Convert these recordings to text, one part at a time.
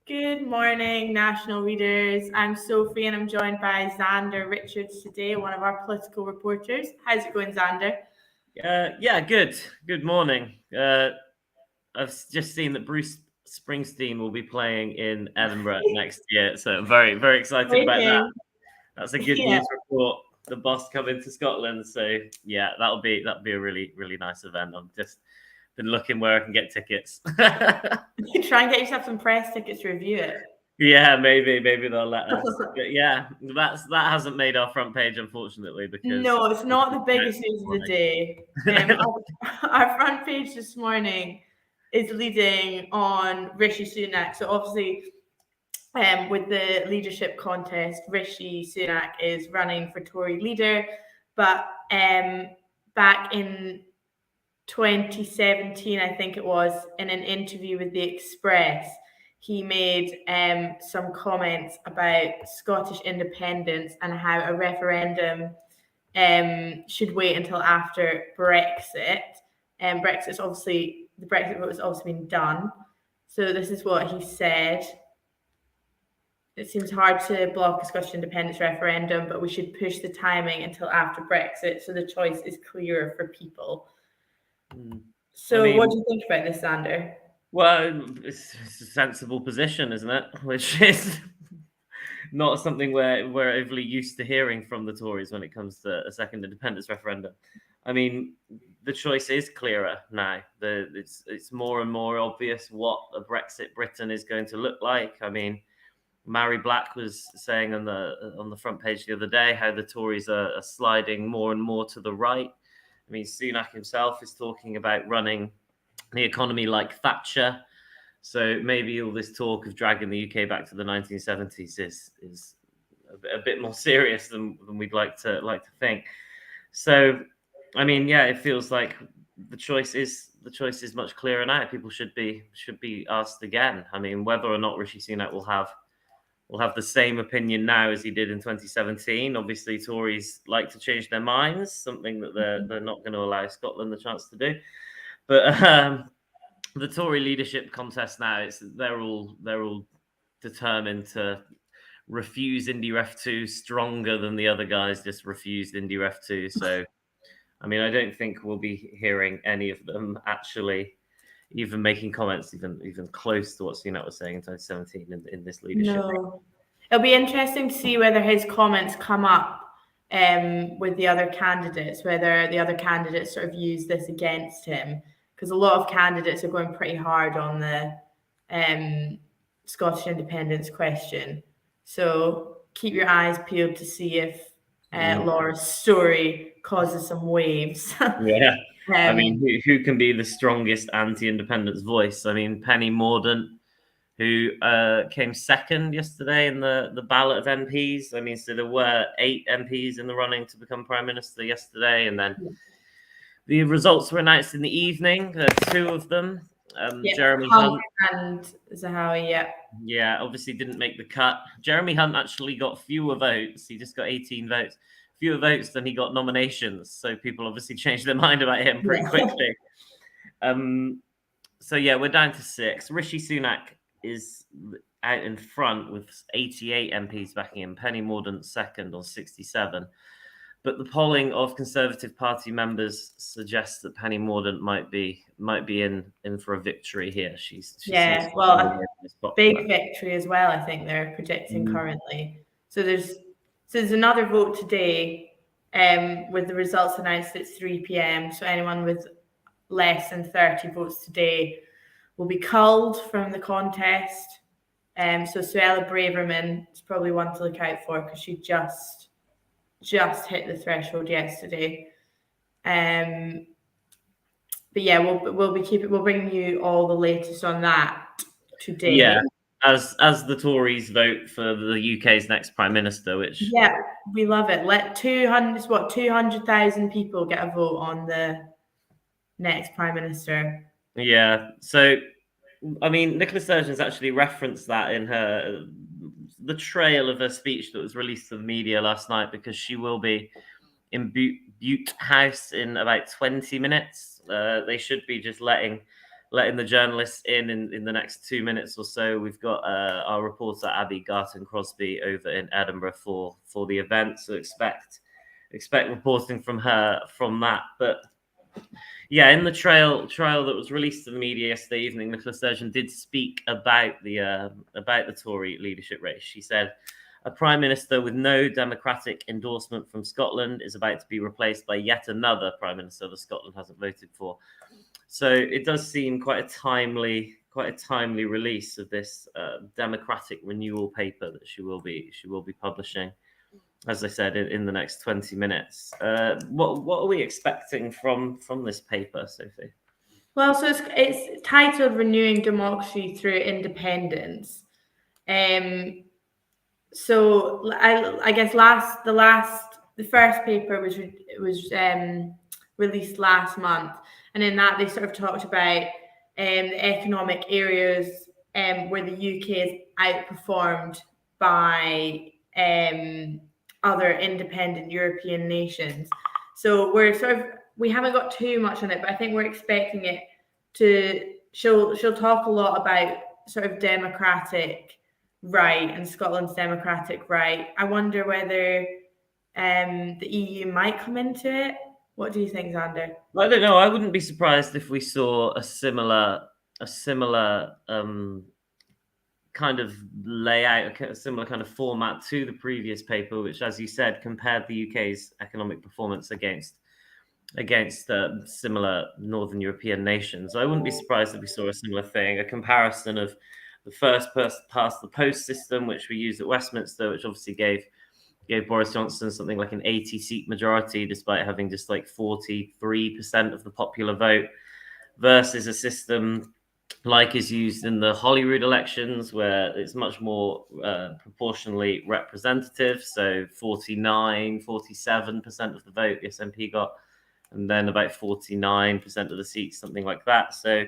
Good morning, national readers. I'm Sophie and I'm joined by Xander Richards today, one of our political reporters. How's it going, Xander? Yeah, good. Good morning. I've just seen that Bruce Springsteen will be playing in Edinburgh next year, so I'm very, very excited about that. Breaking. That's a good Yeah. news report. The boss coming to Scotland, so yeah, that'll be a really, really nice event. I've just been looking where I can get tickets. Try and get yourself some press tickets to review it. Yeah, maybe they'll let us. But yeah, that hasn't made our front page, unfortunately, because No, it's not the biggest news of the day. Our front page this morning is leading on Rishi Sunak. So obviously, with the leadership contest, Rishi Sunak is running for Tory leader, but back in 2017, I think it was, in an interview with The Express, he made some comments about Scottish independence and how a referendum should wait until after Brexit. Brexit's obviously, the Brexit vote has also been done. So this is what he said. It seems hard to block a Scottish independence referendum, but we should push the timing until after Brexit so the choice is clearer for people. So what do you think about this, Xander? Well, it's a sensible position, isn't it? Which is not something we're overly used to hearing from the Tories when it comes to a second independence referendum. I mean, the choice is clearer now. It's more and more obvious what a Brexit Britain is going to look like. I mean, Mary Black was saying on the front page the other day how the Tories are sliding more and more to the right. I mean, Sunak himself is talking about running the economy like Thatcher. So maybe all this talk of dragging the UK back to the 1970s is a bit more serious than we'd like to think. So, I mean, yeah, it feels like the choice is much clearer now. People should be asked again. I mean, whether or not Rishi Sunak will have the same opinion now as he did in 2017. Obviously, Tories like to change their minds, something that they're not going to allow Scotland the chance to do. But the Tory leadership contest now, they're all determined to refuse indyref 2 stronger than the other guys just refused indyref 2. So, I mean, I don't think we'll be hearing any of them actually even making comments even close to what Sunak was saying in 2017 in this leadership. No. It'll be interesting to see whether his comments come up with the other candidates, whether the other candidates sort of use this against him, because a lot of candidates are going pretty hard on the Scottish independence question. So keep your eyes peeled to see if Laura's story causes some waves. Yeah. I mean, who can be the strongest anti-independence voice? I mean, Penny Mordaunt, who came second yesterday in the ballot of MPs. I mean, so there were 8 MPs in the running to become Prime Minister yesterday, and then the results were announced in the evening. 2 of them, Jeremy Hunt and Zahawi, yeah, obviously didn't make the cut. Jeremy Hunt actually got fewer votes. He just got 18 votes. Fewer votes than he got nominations. So people obviously changed their mind about him pretty quickly. So yeah, we're down to 6. Rishi Sunak is out in front with 88 MPs backing him. Penny Mordaunt second on 67. But the polling of Conservative Party members suggests that Penny Mordaunt might be in for a victory here. She well, a big victory as well. I think they're predicting currently. So there's another vote today, with the results announced at 3 p.m. So anyone with less than 30 votes today will be culled from the contest. So Suella Braverman is probably one to look out for because she just hit the threshold yesterday. But yeah, we'll bring you all the latest on that today. Yeah, as the Tories vote for the UK's next Prime Minister, which we love it. Let 200,000 people get a vote on the next Prime Minister. Yeah, so I mean, Nicola Sturgeon's actually referenced that in the trail of her speech that was released to the media last night, because she will be in Butte House in about 20 minutes. They should be just letting letting the journalists in the next 2 minutes or so. We've got our reporter Abby Garton Crosby over in Edinburgh for the event, so expect reporting from her from that. But yeah, in the trial that was released to the media yesterday evening, Nicola Sturgeon did speak about the Tory leadership race. She said, "A prime minister with no democratic endorsement from Scotland is about to be replaced by yet another prime minister that Scotland hasn't voted for." So it does seem quite a timely release of this democratic renewal paper that she will be publishing, as I said, in the next 20 minutes. What are we expecting from this paper, Sophie? Well, so it's titled "Renewing Democracy Through Independence." So I guess the first paper was released last month, and in that they sort of talked about the economic areas where the UK is outperformed by other independent European nations. So we haven't got too much on it, but I think we're expecting it to. She'll talk a lot about sort of democratic right and Scotland's democratic right. I wonder whether the EU might come into it. What do you think, Xander? I don't know. I wouldn't be surprised if we saw a similar kind of layout, a similar kind of format to the previous paper, which, as you said, compared the UK's economic performance against similar Northern European nations. I wouldn't be surprised if we saw a similar thing, a comparison of the first past the post system, which we used at Westminster, which obviously gave Boris Johnson something like an 80-seat majority, despite having just like 43% of the popular vote, versus a system like is used in the Holyrood elections, where it's much more proportionally representative. So 47% of the vote the SNP got, and then about 49% of the seats, something like that. So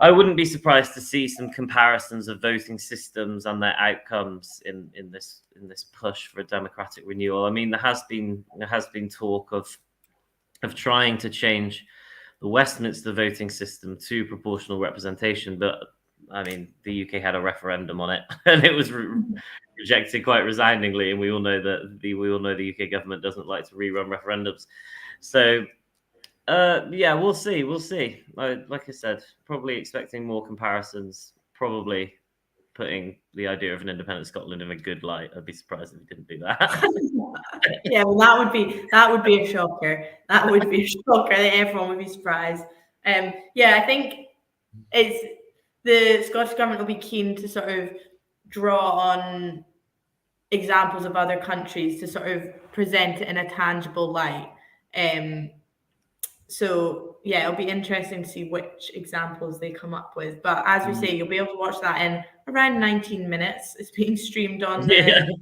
I wouldn't be surprised to see some comparisons of voting systems and their outcomes in this push for a democratic renewal. I mean, there has been talk of trying to change the Westminster voting system to proportional representation, but I mean, the UK had a referendum on it, and it was rejected quite resoundingly. And we all know that the UK government doesn't like to rerun referendums. So yeah, we'll see. Like I said, probably expecting more comparisons. Probably putting the idea of an independent Scotland in a good light. I'd be surprised if we didn't do that. Yeah, well, that would be a shocker. That would be a shocker. I think everyone would be surprised. Yeah, I think it's the Scottish government will be keen to sort of draw on examples of other countries to sort of present it in a tangible light. So yeah, it'll be interesting to see which examples they come up with. But as we say, you'll be able to watch that in around 19 minutes. It's being streamed on the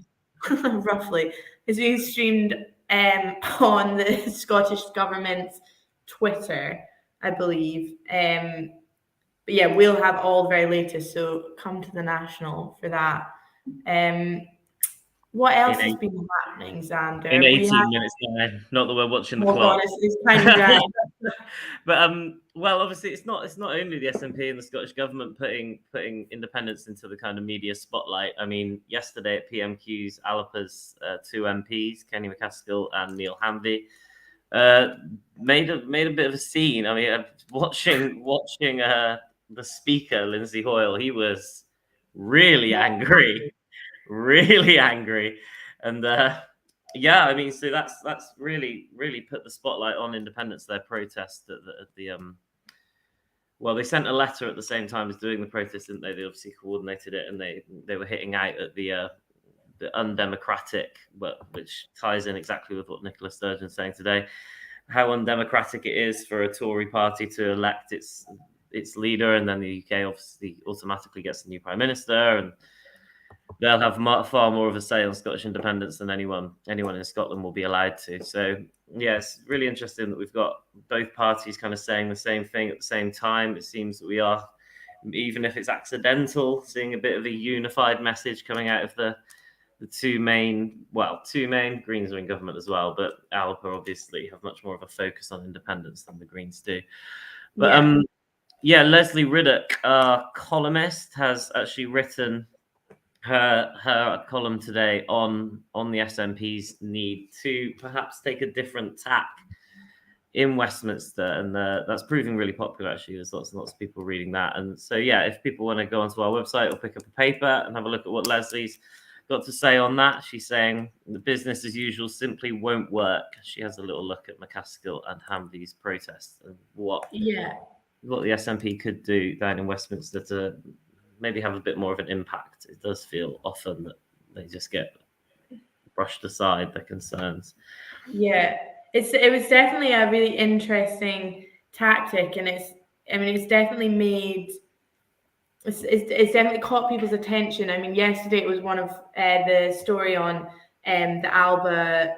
roughly. It's being streamed on the Scottish government's Twitter, I believe. But yeah, we'll have all the very latest. So come to the National for that. What else has been happening, Xander? In 18 minutes time, not that we're watching the clock. It's kind of dry. But well, obviously, it's not only the SNP and the Scottish government putting independence into the kind of media spotlight. I mean, yesterday at PMQ's, Alpa's two MPs, Kenny McCaskill and Neil Hanvey, made a bit of a scene. I mean, watching the speaker, Lindsay Hoyle, he was really angry. And yeah, I mean, so that's really put the spotlight on independence. Their protest at the well, they sent a letter at the same time as doing the protest, didn't they? They obviously coordinated it, and they were hitting out at the undemocratic, which ties in exactly with what Nicola Sturgeon's saying today, how undemocratic it is for a Tory party to elect its leader, and then the UK obviously automatically gets a new prime minister, and they'll have far more of a say on Scottish independence than anyone in Scotland will be allowed to. So yeah, it's really interesting that we've got both parties kind of saying the same thing at the same time. It seems that we are, even if it's accidental, seeing a bit of a unified message coming out of the two main Greens are in government as well, but Alpa obviously have much more of a focus on independence than the Greens do. But Leslie Riddoch, columnist, has actually written her column today on the SNP's need to perhaps take a different tack in Westminster, and that's proving really popular. Actually, there's lots and lots of people reading that, and so if people want to go onto our website or pick up a paper and have a look at what Leslie's got to say on that, she's saying the business as usual simply won't work. She has a little look at McCaskill and Hamby's protests and what the SNP could do down in Westminster to maybe have a bit more of an impact. It does feel often that they just get brushed aside, the concerns. It was definitely a really interesting tactic, and it's definitely made it's definitely caught people's attention. I mean, yesterday it was one of the story on the Alba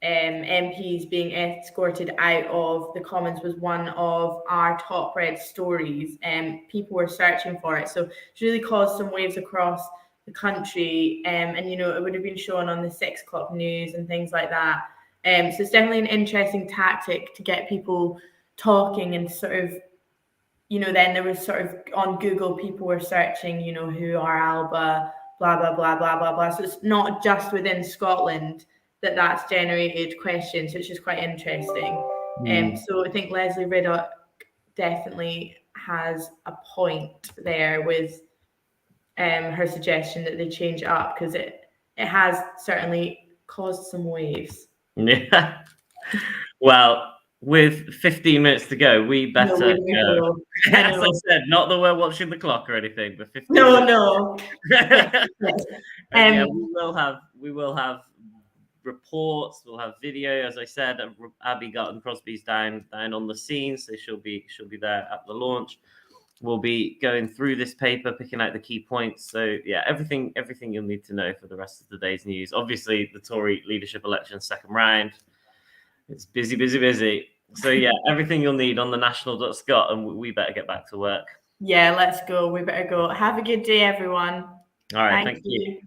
MPs being escorted out of the Commons was one of our top read stories, and people were searching for it. So it's really caused some waves across the country, and it would have been shown on the 6 o'clock news and things like that. So it's definitely an interesting tactic to get people talking, and sort of, then there was sort of on Google, people were searching, who are Alba, blah, blah, blah, blah, blah, blah. So it's not just within Scotland that's generated questions, which is quite interesting. So I think Lesley Riddoch definitely has a point there with her suggestion that they change it up, because it has certainly caused some waves. Yeah. Well, with 15 minutes to go, we better go. As I said, not that we're watching the clock or anything, but 15 minutes. No. We will have reports, we'll have video. As I said, Abby Garton Crosby's down on the scene, so she'll be there at the launch. We'll be going through this paper, picking out the key points. So everything you'll need to know for the rest of the day's news. Obviously, the Tory leadership election second round. It's busy. So everything you'll need on the national.scot, and we better get back to work. Let's go. We better go. Have a good day, everyone. All right, thank you.